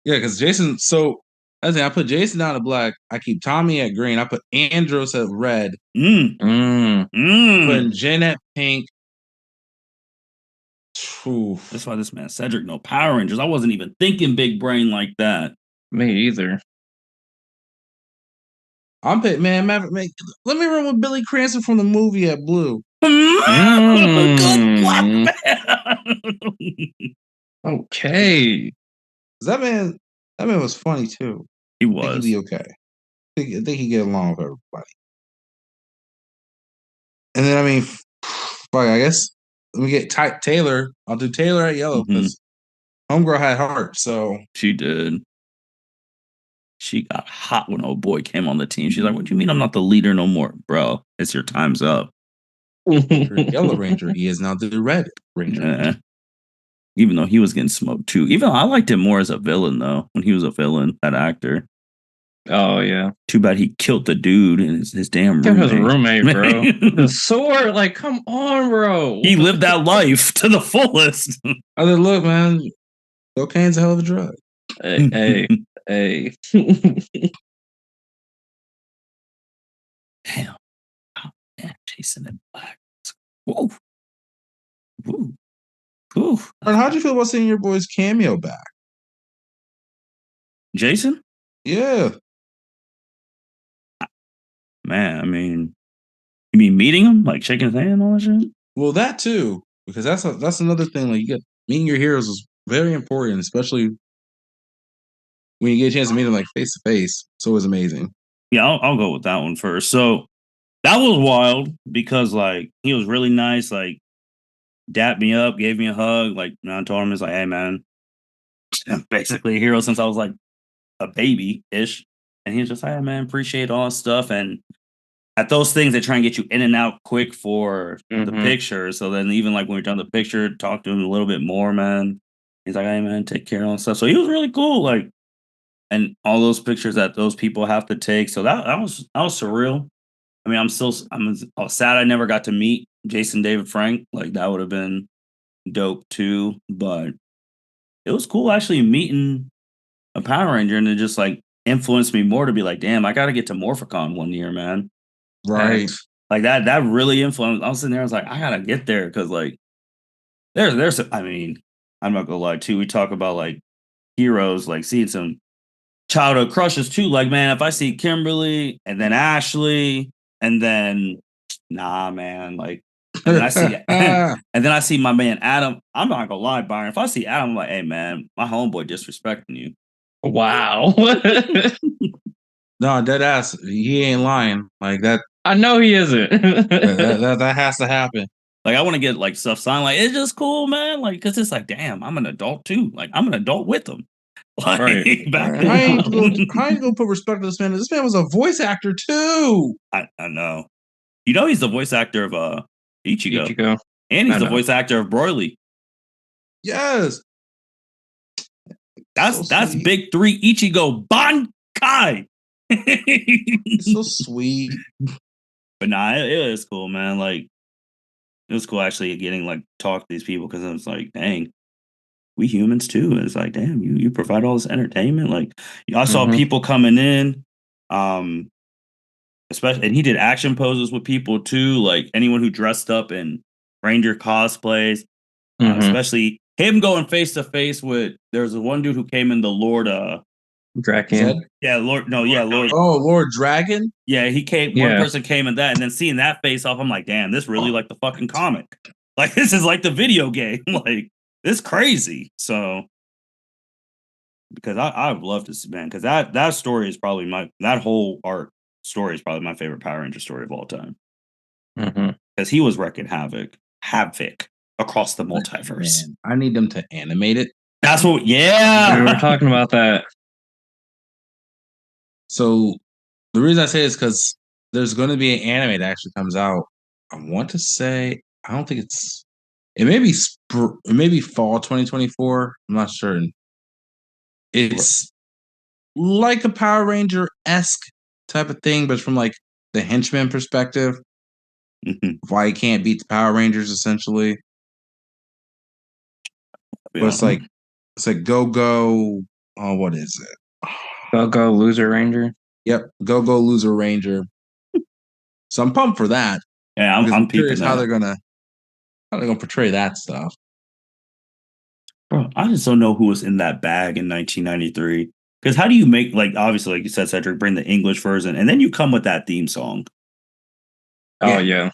Yeah, because Jason. So I put Jason down at Black. I keep Tommy at green. I put Andros at red. Putting Jen at pink. Oof. That's why this man Cedric no Power Rangers. I wasn't even thinking big brain like that. Me either. I'm picking man. Let me run with Billy Cranston from the movie at blue. Good Black man. Okay. That man was funny too. He I was. think he'd be okay. I think he'd get along with everybody. And then I mean, fuck, I guess let me get Taylor. I'll do Taylor at yellow because homegirl had heart. So she did. She got hot when old boy came on the team. She's like, "What do you mean I'm not the leader no more, bro? It's your time's up." Yellow Ranger. He is now the Red Ranger. Yeah. Even though he was getting smoked too. Even though I liked him more as a villain though. When he was a villain, that actor. Oh yeah. Too bad he killed the dude and his damn roommate. His roommate, bro. The sword, like, come on, bro. He lived that life to the fullest. I said, look, man, cocaine's a hell of a drug. Hey. Damn. Oh, man, Jason and Black. Whoa. Woo. Woo. And how'd you feel about seeing your boy's cameo back? Jason? Yeah. Man, I mean, you mean meeting him? Like shaking his hand and all that shit? Well, that too. Because that's another thing. Like, you get meeting your heroes is very important, especially when you get a chance to meet them like face to face. So it was amazing. Yeah, I'll go with that one first. So that was wild because like he was really nice, like dapped me up, gave me a hug. Like, I told him, it's like, hey man, I'm basically a hero since I was like a baby ish. And he was just like, hey man, appreciate all that stuff. And at those things, they try and get you in and out quick for the picture. So then even like when we're done the picture, talk to him a little bit more, man. He's like, hey man, take care of all that stuff. So he was really cool. Like, and all those pictures that those people have to take. So that was surreal. I mean, I'm sad I never got to meet Jason David Frank. Like that would have been dope too. But it was cool actually meeting a Power Ranger, and it just like influenced me more to be like, damn, I gotta get to Morphicon one year, man. Right. Like that really influenced. I was sitting there, I was like, I gotta get there because like there's I mean, I'm not gonna lie too. We talk about like heroes, like seeing some childhood crushes too. Like, man, if I see Kimberly and then Ashley and then nah, man, like, and then I see and then I see my man Adam. I'm not gonna lie, Byron. If I see Adam, I'm like, hey man, my homeboy disrespecting you. Wow. No, dead ass. He ain't lying. Like that. I know he isn't. that has to happen. Like, I want to get like stuff signed. Like, it's just cool, man. Like, cause it's like, damn, I'm an adult too. Like, I'm an adult with him. Like, right. Back I ain't gonna put respect to this man. This man was a voice actor too. I know. You know, he's the voice actor of Ichigo. And he's the voice actor of Broly. Yes. That's big three Ichigo Bankai. It's so sweet. But nah, it was cool, man. Like, it was cool actually getting like talk to these people because it was like, dang, we humans too. And it's like, damn, you provide all this entertainment. Like, I saw people coming in, especially, and he did action poses with people too. Like anyone who dressed up in Ranger cosplays, especially him going face to face with. There was one dude who came in the Lord Draken. Yeah, Lord. No, yeah, Lord. Oh, Lord Dragon. Yeah, he came. One person came in that, and then seeing that face off, I'm like, damn, this really like the fucking comic. Like this is like the video game. Like this crazy. So because I've loved this man because that story is probably that whole art story is probably my favorite Power Ranger story of all time. Because he was wrecking havoc. across the multiverse. Man, I need them to animate it. That's what. Yeah, we were talking about that. So the reason I say is because there's going to be an anime that actually comes out. I want to say I don't think it's. It may be it may be fall 2024. I'm not certain. It's like a Power Ranger-esque type of thing, but from like the henchman perspective. Why he can't beat the Power Rangers, essentially. But it's like Go. Oh, what is it? Go Loser Ranger. Yep, Go Loser Ranger. So I'm pumped for that. Yeah, I'm curious how they're gonna portray that stuff. Bro, I just don't know who was in that bag in 1993. Because how do you make, like, obviously, like you said, Cedric, bring the English version, and then you come with that theme song. Oh yeah.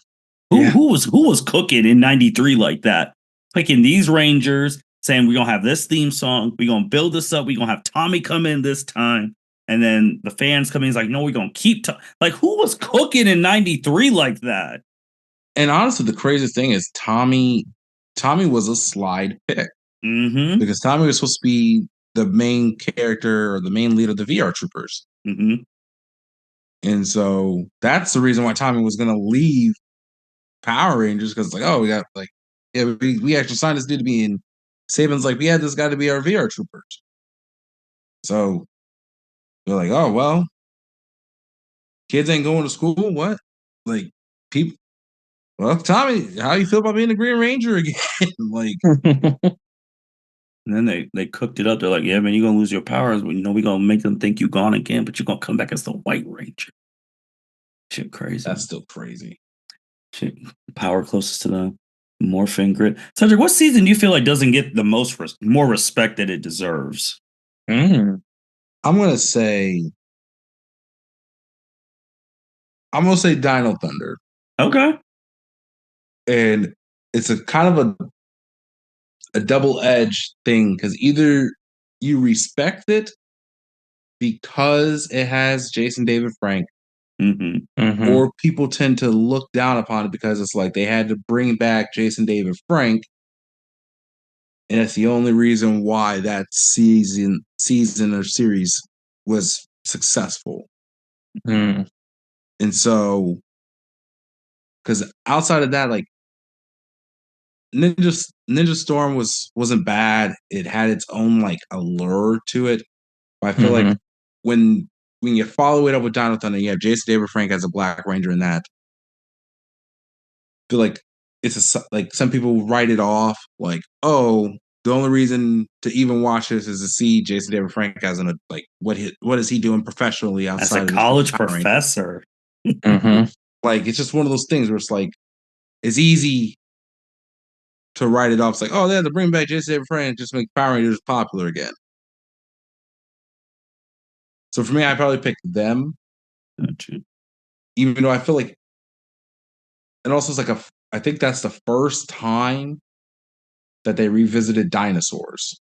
Who was cooking in 93 like that? Picking these Rangers, saying we're gonna have this theme song, we're gonna build this up, we're gonna have Tommy come in this time, and then the fans come in, he's like, no, we're gonna keep like, who was cooking in 93 like that? And honestly, the craziest thing is Tommy was a slide pick. Because Tommy was supposed to be the main character or the main lead of the VR Troopers. And so that's the reason why Tommy was going to leave Power Rangers, because it's like, oh, we got like, yeah, we actually signed this dude to be in. Saban's like, we had this guy to be our VR Troopers. So they're like, oh, well, kids ain't going to school. What? Like, people. Well, Tommy, how you feel about being a Green Ranger again? Like, and then they cooked it up. They're like, yeah, man, you're going to lose your powers. We're going to make them think you're gone again, but you're going to come back as the White Ranger. Shit crazy. That's still crazy. Shit, power closest to the morphing grid. Cedric, what season do you feel like doesn't get the more respect that it deserves? I'm going to say Dino Thunder. Okay. And it's a kind of a double-edged thing, because either you respect it because it has Jason David Frank, or people tend to look down upon it because it's like they had to bring back Jason David Frank, and that's the only reason why that season or series was successful. And so, because outside of that, like, Ninja Storm wasn't bad. It had its own like allure to it. But I feel like when you follow it up with Dino Thunder, you have Jason David Frank as a Black Ranger in that. I feel like like some people write it off like, oh, the only reason to even watch this is to see Jason David Frank as an like what is he doing professionally outside as a college professor. Like, it's just one of those things where it's like it's easy to write it off. It's like, oh, they had to bring back Jason David Frank just to make Power Rangers popular again. So for me, I probably picked them. Even though I feel like, and also it's like I think that's the first time that they revisited dinosaurs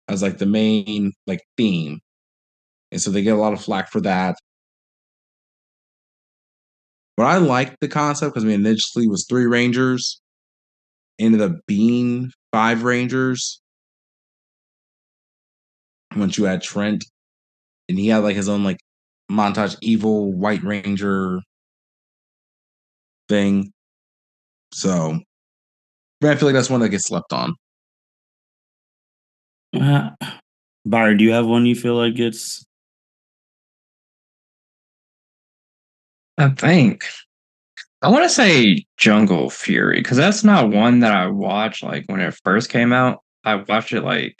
as like the main like theme, and so they get a lot of flack for that. But I liked the concept because initially it was 3 Rangers, ended up being 5 Rangers. Once you add Trent, and he had like his own like montage evil White Ranger thing. So, but I feel like that's one that gets slept on. Byron, do you have one you feel like gets? I think I want to say Jungle Fury, because that's not one that I watched like when it first came out. I watched it like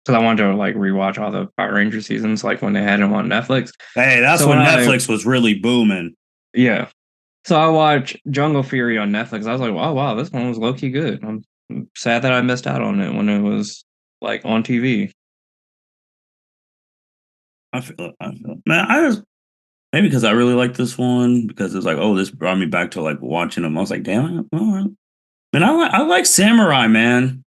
because I wanted to like rewatch all the Power Ranger seasons, like when they had them on Netflix. Hey, that's when Netflix was really booming. Yeah. So I watched Jungle Fury on Netflix. I was like, oh wow, this one was low key good. I'm sad that I missed out on it when it was like on TV. I feel man, I just maybe because I really like this one, because it's like, oh, this brought me back to like watching them. I was like, damn, all right. Man, I like Samurai, man.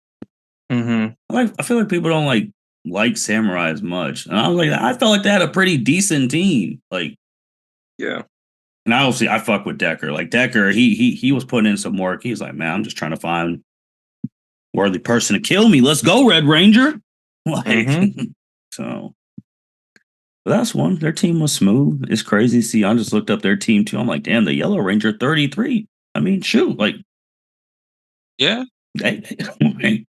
I feel like people don't like Samurai as much, and I was like, I felt like they had a pretty decent team. Like, yeah, And I fuck with Decker. Like Decker, he was putting in some work. He's like, man, I'm just trying to find worthy person to kill me. Let's go, Red Ranger. Like, so that's one. Their team was smooth. It's crazy to see. I just looked up their team too. I'm like, damn, the Yellow Ranger 33. I mean, shoot, like, yeah. The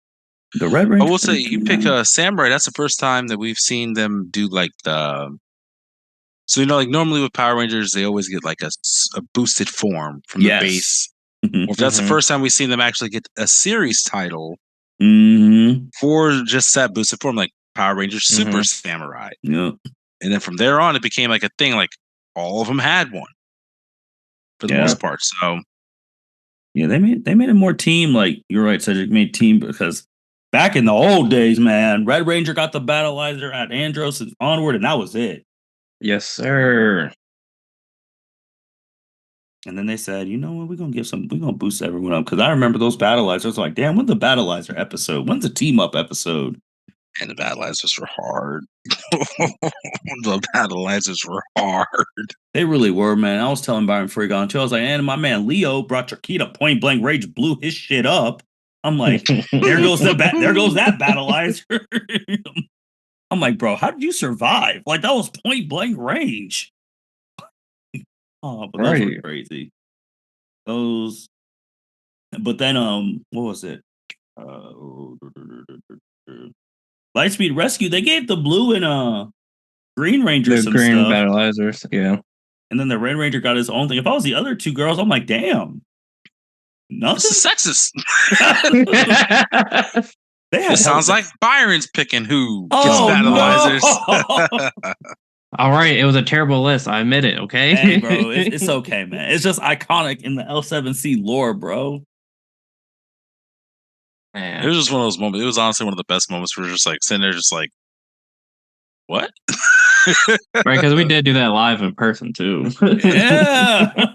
Red Ranger. I will say, you pick a Samurai. That's the first time that we've seen them do like the. So like normally with Power Rangers, they always get like a boosted form from the base. Or if that's the first time we've seen them actually get a series title for just that boosted form, like Power Rangers Super Samurai. Yeah. And then from there on, it became like a thing. Like all of them had one for the most part. So yeah, they made it more team. Like you're right, Cedric made team because back in the old days, man, Red Ranger got the battleizer at Andros and onward, and that was it. Yes, sir. And then they said, you know what, we're gonna boost everyone up. Because I remember those battleizers, like, damn, when's the battleizer episode? When's the team up episode? And the battleizers were hard. The battleizers were hard. They really were, man. I was telling Byron Freegon too. I was like, and my man Leo brought Chiquita point blank rage, blew his shit up. I'm like, there goes that battleizer. I'm like, bro, how did you survive? Like that was point blank range. Oh, but those were crazy. Those, but then what was it? Lightspeed Rescue. They gave the blue and Green Ranger the some green stuff. battleizers, yeah. And then the Red Ranger got his own thing. If I was the other two girls, I'm like, damn, nothing. This is sexist. It sounds like Byron's picking who gets battleizers. No. All right, it was a terrible list. I admit it. Okay, hey, bro, it's okay, man. It's just iconic in the L7C lore, bro. Man. It was just one of those moments. It was honestly one of the best moments. Where we're just like sitting there, just like, what? Right, because we did do that live in person too. Yeah,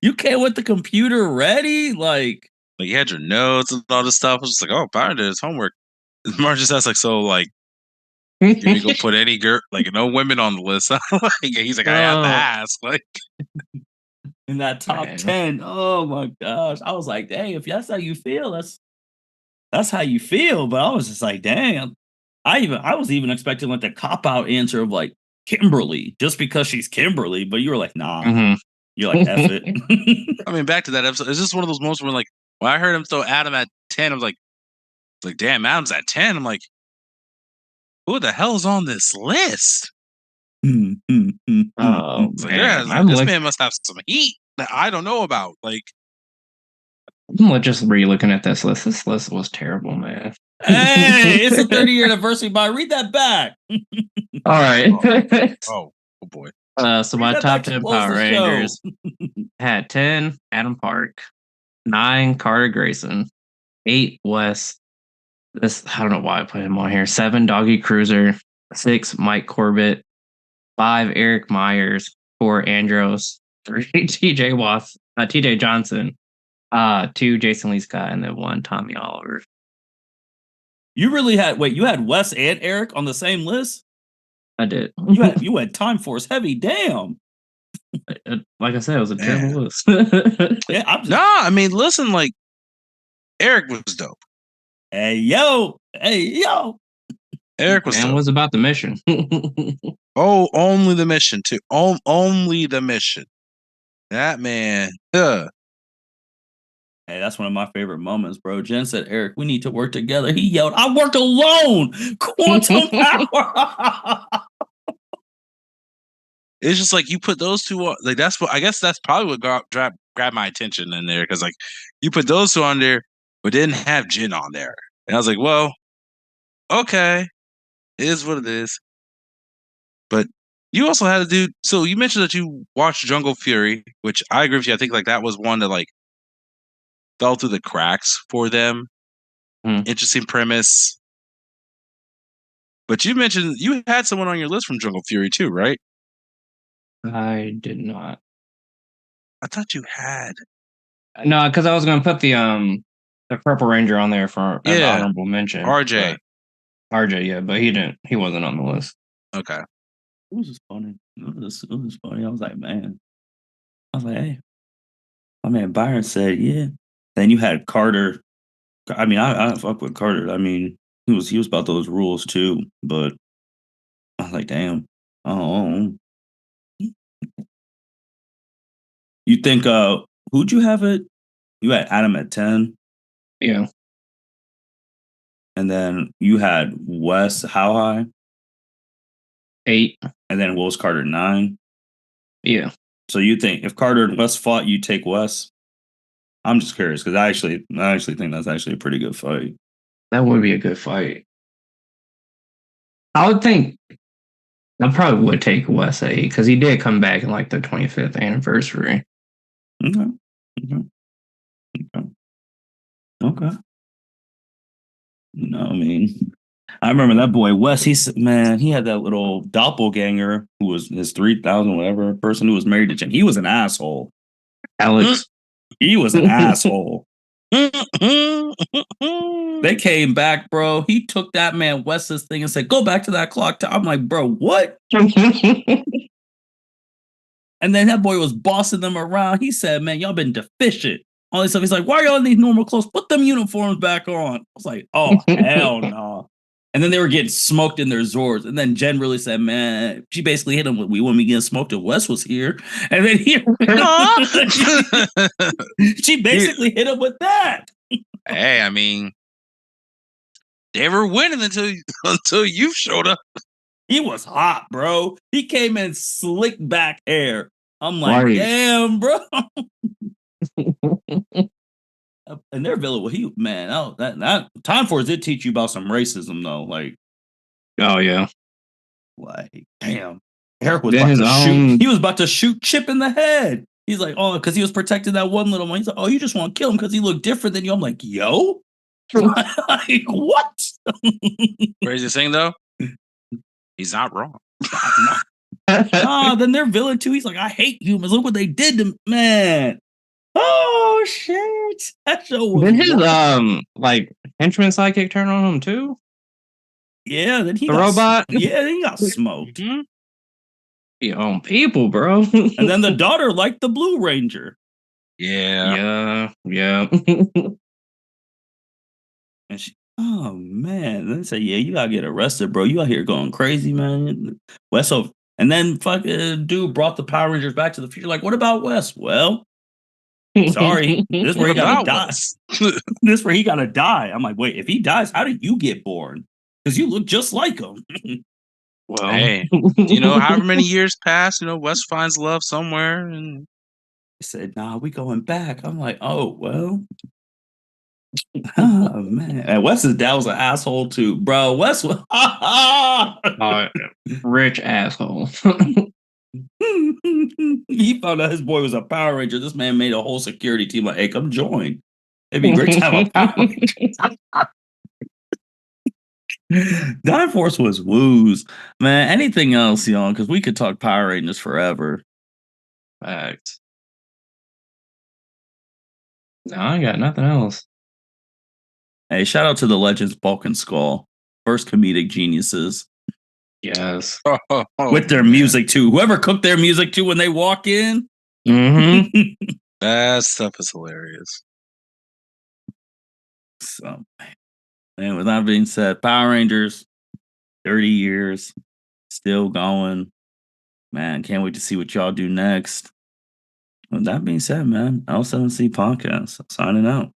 you came with the computer ready, like you had your notes and all this stuff. I was just like, oh, Byron did his homework. Mark just asked, like, so, like, you didn't go put any girl, like, no women on the list. Like, he's like, I have to ask, like, in that top 10. Oh my gosh, I was like, dang, if that's how you feel, that's how you feel. But I was just like, damn. I was even expecting like the cop out answer of like Kimberly, just because she's Kimberly. But you were like, nah. You're like, F it. I mean, back to that episode. It's just one of those moments where, like, when I heard him throw Adam at 10, I was like, damn, Adam's at 10. I'm like, who the hell is on this list? Oh, like, man, this man must have some heat that I don't know about. Like, I'm just re-looking at this list. This list was terrible, man. Hey, it's a 30-year anniversary, but read that back. All right. Oh boy. So my top 10 Power Rangers had 10 Adam Park, 9 Carter Grayson, 8 Wes. This I don't know why I put him on here. 7 Doggy Cruiser, 6 Mike Corbett, 5 Eric Myers, 4 Andros, 3 TJ Johnson, 2 Jason Lee Scott, and then 1 Tommy Oliver. You really had you had Wes and Eric on the same list? I did. You had Time Force heavy. Damn. Like I said, it was a terrible list. Yeah, I mean, listen, like, Eric was dope. Hey yo. Eric was dope. Was about the mission. Oh, only the mission too. Only the mission. That man. Hey, that's one of my favorite moments, bro. Jen said, Eric, we need to work together. He yelled, I work alone. Quantum power. It's just like you put those two on, like that's what I guess that's probably what grabbed my attention in there, because like you put those two on there, but didn't have Jin on there, and I was like, well, okay, it is what it is. But you also had to do. So you mentioned that you watched Jungle Fury, which I agree with you. I think like that was one that like fell through the cracks for them. Interesting premise. But you mentioned you had someone on your list from Jungle Fury too, right? I did not. I thought you had. No, because I was going to put the Purple Ranger on there for an honorable mention. RJ, yeah, but he didn't. He wasn't on the list. Okay. It was just funny. It was funny. I was like, man. I was like, hey, my man Byron said, yeah. Then you had Carter. I mean, I fuck with Carter. I mean, he was about those rules too, but I was like, damn. Oh, you think who'd you have it? You had Adam at 10, Yeah. and then you had Wes how high? 8. And then what was Carter 9? Yeah. So you think if Carter and Wes fought, you take Wes? I'm just curious because I actually think that's actually a pretty good fight. That would be a good fight. I would think I probably would take Wes 8 because he did come back in like the 25th anniversary. Okay. Okay. Okay. Okay. No, I mean, I remember that boy Wes. He had that little doppelganger who was his 3,000 whatever person who was married to Jim. He was an asshole. Alex. He was an asshole. They came back, bro. He took that man Wes's thing and said, "Go back to that clock." I'm like, bro, what? And then that boy was bossing them around. He said, man, y'all been deficient. All this stuff. He's like, why are y'all in these normal clothes? Put them uniforms back on. I was like, oh, hell no. And then they were getting smoked in their Zords. And then Jen really said, man, she basically hit him with, we wouldn't be getting smoked if Wes was here. And then she basically hit him with that. Hey, I mean, they were winning until you showed up. He was hot, bro. He came in slick back hair. I'm like, damn, bro. And their villain, that Time Force did teach you about some racism, though. Like, oh yeah, like damn, Eric was about to shoot. He was about to shoot Chip in the head. He's like, oh, because he was protecting that one little one. He's like, oh, you just want to kill him because he looked different than you. I'm like, yo, like what? Craziest thing though, he's not wrong. Then their villain too. He's like, I hate humans. Look what they did to man. Oh shit! That show was. Did his like henchman sidekick turn on him too? Yeah, then he the robot. Yeah, then he got smoked. He owned people, bro. And then the daughter liked the Blue Ranger. Yeah. And she, oh man, then they say, yeah, you gotta get arrested, bro. You out here going crazy, man. Wes, and then fucking dude brought the Power Rangers back to the future. Like, what about Wes? Well, sorry, this is where he gotta die. This is where he gotta die. I'm like, wait, if he dies, how did you get born? Because you look just like him. Well, hey, however many years pass, Wes finds love somewhere, and he said, "Nah, we going back." I'm like, "Oh well." Oh man, and Wes's dad was an asshole too, bro. Wes was rich asshole. He found out his boy was a Power Ranger. This man made a whole security team. Like, hey, come join. It'd be great to have a Power Ranger. Time Force was woos, man. Anything else, y'all? Because we could talk Power Rangers forever. Facts. No, I got nothing else. Hey, shout out to the Legends Bulk and Skull, first comedic geniuses. Yes, with their music too. Whoever cooked their music too when they walk in, that stuff is hilarious. So, and with that being said, Power Rangers, 30 years, still going. Man, can't wait to see what y'all do next. With that being said, man, L7C Podcast, signing out.